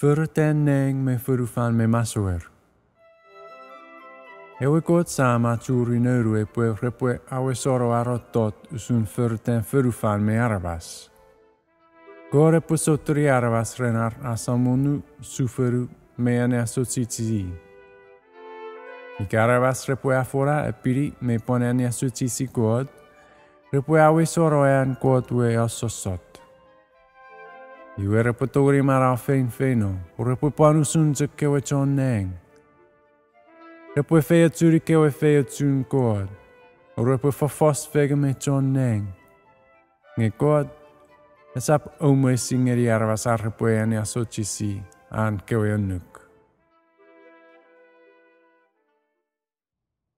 Fyrten neng me fyrufan me masuer. Ewe kot sama tjuri neuru e pue repue awe soro arotot usun fyrten fyrufan me arabas. Gore pusotri arabas renar asamunu suferu me ane asocici. Ike arabas repue afora e piri me pone ane asocici god, repue awe soro e an god we asosot. Iwe repotori mara feino, o repo panu sun te kewe chon neng. Repo fea turi kewe fea tun god, o repo fafos fega me chon neng. Nge god, esap ome singeri arvas arrepo e ane asocici an kewe anuk.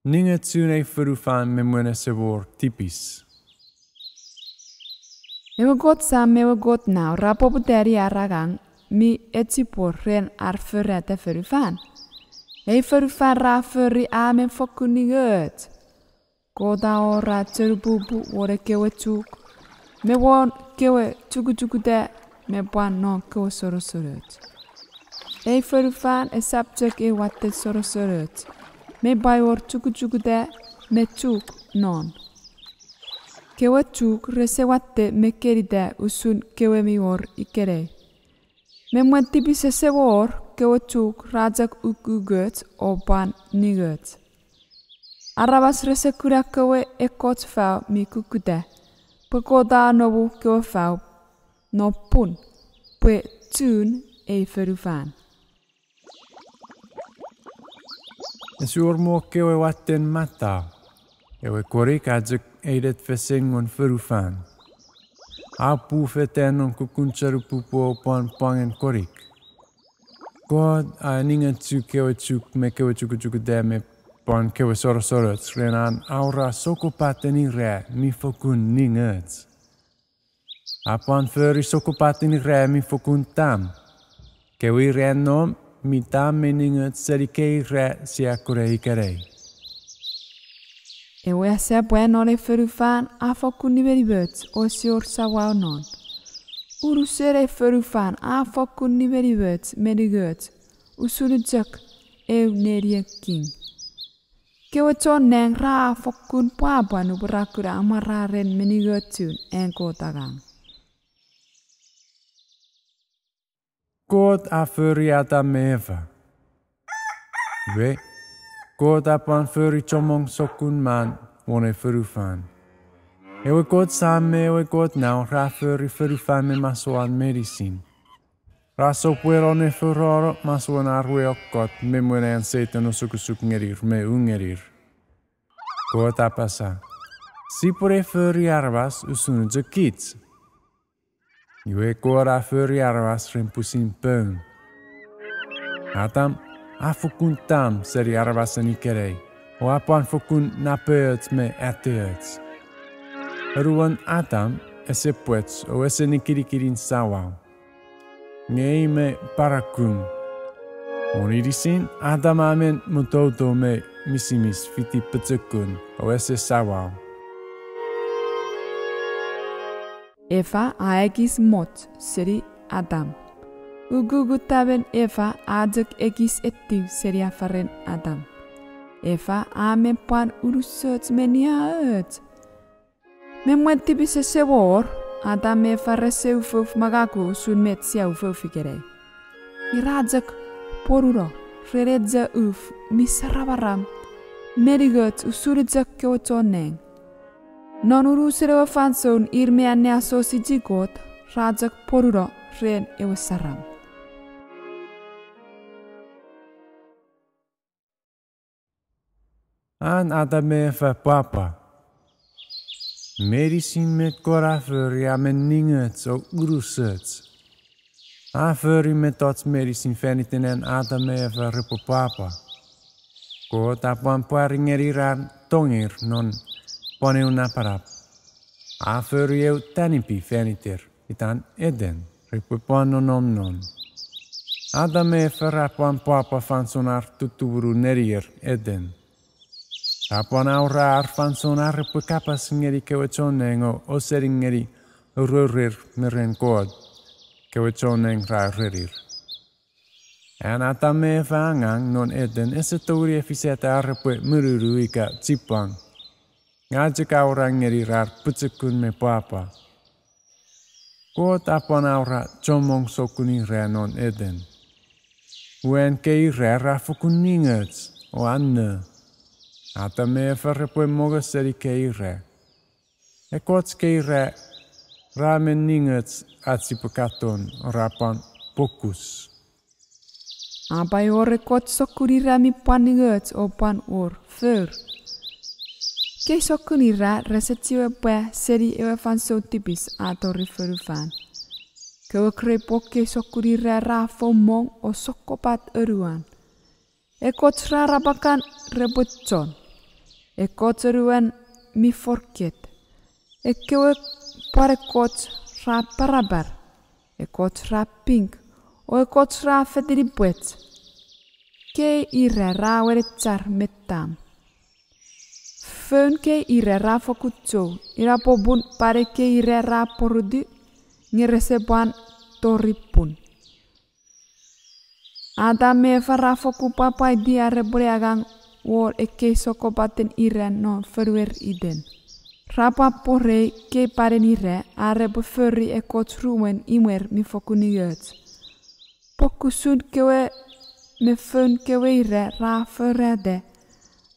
Ninga tune furufan me mwene sebor tipis. Ewe god sam ewe god nou rapo puteri aragang mi etipor ren ar fyrrete fyrufan. Ei fyrufan ra fyrri amen fokuni gert. Goda ora tjerububu ore kewe chuk. Me won kewe chuku de me buan no kewe soro sorot. Ei fyrufan e subject e watte soro sorot. Me bai or chuku de me chuk non. Kewe chuk rese watte me keride usun kewe mi or ikere. Me mwenti bise se wor kewe chuk rajak ugugut o ban nigut. Arabas rese kura kewe e kot fau mi kukude. Pekoda nobu kewe fau no pun. Pue tun e ferufan. Esuor mo kewe watten mata. Ewe korik ajak eidet fesengon fyrufan. Apu feten on kukuncharu pupo pon pongen korik. God a ninga tsu kewe tsuk me kewe chuku de me pon kewe soro renan aura soko pateni re mi fokun ningets. Apon fyri soko pateni re mi fokun tam. Kewe renom mi tam me ningets seri kei re si akure hikerei. Ewe ase bueno le fyrufan a fokuni beribet o sior sawau non. Urusere fyrufan a fokuni beribet medigut. Usurujak ew nerie king. Kewe chon neng ra fokun puabanu berakura amararen menigutun en kotagang. God a fyri Adam me Eva. We, God a pan fyri chomong sokun man wone fyrufan. Ewe God samme ewe God now ra fyrufan me masoan medicine. Ra sopwerone fyroro masoan arwe okkot me mwene an setan usukusuk ngerir me ungerir. God a pasa. Sipore fyri arvas usunu jakits. Iwe God a fyri arvas rempusin peun. Adam a fokun tam seri arvas an ikerei. O apan fokun napeut me eteut. Ruan Adam ese puets o ese nikirikirin sawau. Ngei me parakun. Monirisin Adam amen mutoto me misimis fiti petekun o ese sawau. Eva aegis mot seri Adam. Ugugutaben Eva ajak egis etiu seri afaren Adam. Eva amen pan urusot meniaut. Me mwenti bise sewor, Adam me farese ufuf magaku sun met sia ufuf ikere. Irajak poruro, reredza uf, misarabaram, merigot usurijak kyotoneng. Non urusere wa fanson irme ane asosi jigot, rajak poruro, ren ewasaram. An Adam Eva papa. Medicine met korafuri a men ningets o urusets. Afuri met tots medicine fenitin en Adam Eva ripo papa. Ko tapuan puaringeri ran tongir non pone una parap. Afuri eu tanipi feniter itan eden ripo pono nom non. Adam Eva rapuan papa fansonar tuturu nerier eden. Rapuan aurar fansonar ripo kapas ngeri kewechoneng o seringeri rurir miren god kewechoneng ra ririr. En Adam Eva angang non eden esetori efisete arrepe mururu ika tsipang. Ngajik aurang ngeri rar putsekun me papa. Kot apan aura chomong sokuni re non eden. Wen kei re rafukun ningets o anne. Adam Eva repe moga seri kei re. E kots kei re ramen ningets atsipakaton rapan pokus. Apai ore kot sokuri rami paningets o pan or fur. Kei sokuni ra resetiwe pe seri ewe fan so tipis atori furufan. Kewe krepo kei sokuri ra fomong o sokopat eruan. E kot ra rabakan rebutson. E kot eruan mi forket. E kewe pare kot ra parabar. E kot ra pink. O e kot ra fediri buet. Kei ire ra weretsar metam. Feun kei ire ra fokutso. Ira pobun pare kei ire ra porudu. Ngereseban toripun. Adam Eva ra foku papai dia rebreagang. Wor e kei sokopaten ire non feruer iden. Rapa porei kei paren ire are beferi e kot rumen imer mi foku nigets. Pokusun kewe me feun kewe ire ra ferede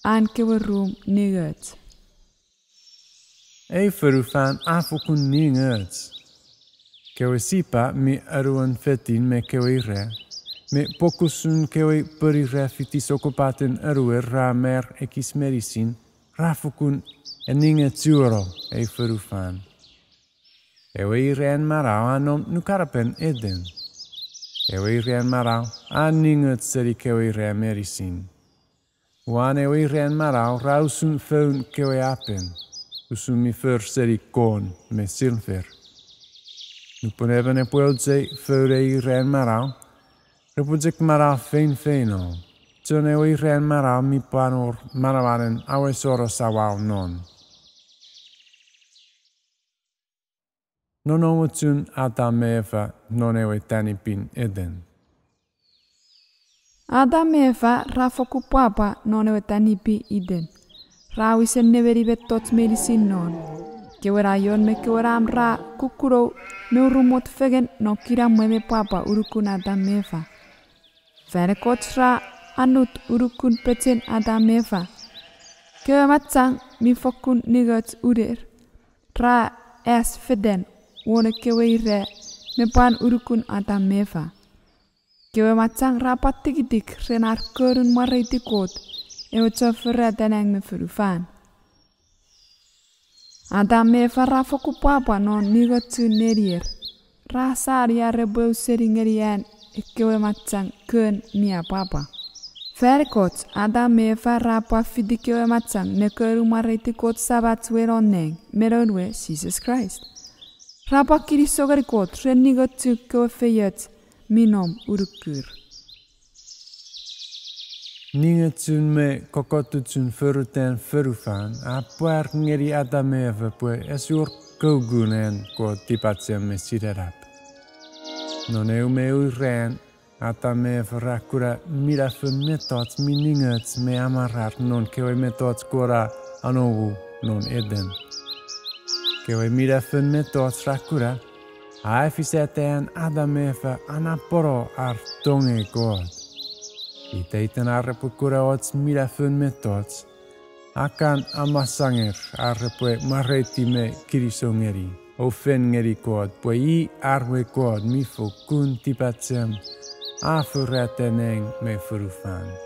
an kewe room nigets. Ei ferufan afokun ningets. Kewe sipa mi aruan fetin me kewe ire. Me pokusun kewe perire fitis okopaten aruer ra mer ekis medicin rafokun en ningets euro ei ferufan. Ewe ire en marau anom nukarapen eden. Ewe ren marau, an ninget seri kewe re medicin. Wan ewe ren marau, rausun feun kewe apen. Usun mi fer seri kon me silver. Nupon even e puelze feure i ren marau. Repujek marau feino. Tson ewe ren marau mi panor maravaren awe soro sawau non. Non omutsun Adam Eva non ewe tanipin eden. Adam Eva ra foku papa non ewe tanipi iden. Ra wisen neveri betot medicin non. Kewe rayon me kewe ram ra kukuro me urumot fegen no kira mweme papa urukun Adam Eva. Vere kot ra anut urukun peten Adam Eva. Kewe matsang mi fokun nigats uder. Ra es feden. Wone kewe ire me pan urukun Adam Eva. Kewe matsang rapat tikitik renar kerun mariti kot. Ewe tsofere teneng me furufan. Adam Eva rafoku papa non nigatsu nerier. Rasari arebeu seringerian kewe matsang ken mia papa. Verkot Adam Eva rapa fidi kewe matsang ne kerun mariti kot sabat weroneng meronwe Jesus Christ. Rapa kiri sogar kot renigo tsuko feyet minom urukur. Ningetsun me kokotutsun feruten ferufan a puer ngeri Adam Eva pue esur kogunen ko tipatsem me siderap. Non eu me uren Adam Eva rakura mira fun metots mi ningets me amarar non kewe metots kora anogu non eden. Kewe mira fun metots rakura a efiseten Adam Eva anaporo ar tonge god. Iteiten arrepukura ots mira fun metots akan amasanger arrepe marreti me kirisongeri o fengeri god pue I arwe god mi fo kun tipatsem afurreteneng me furufan.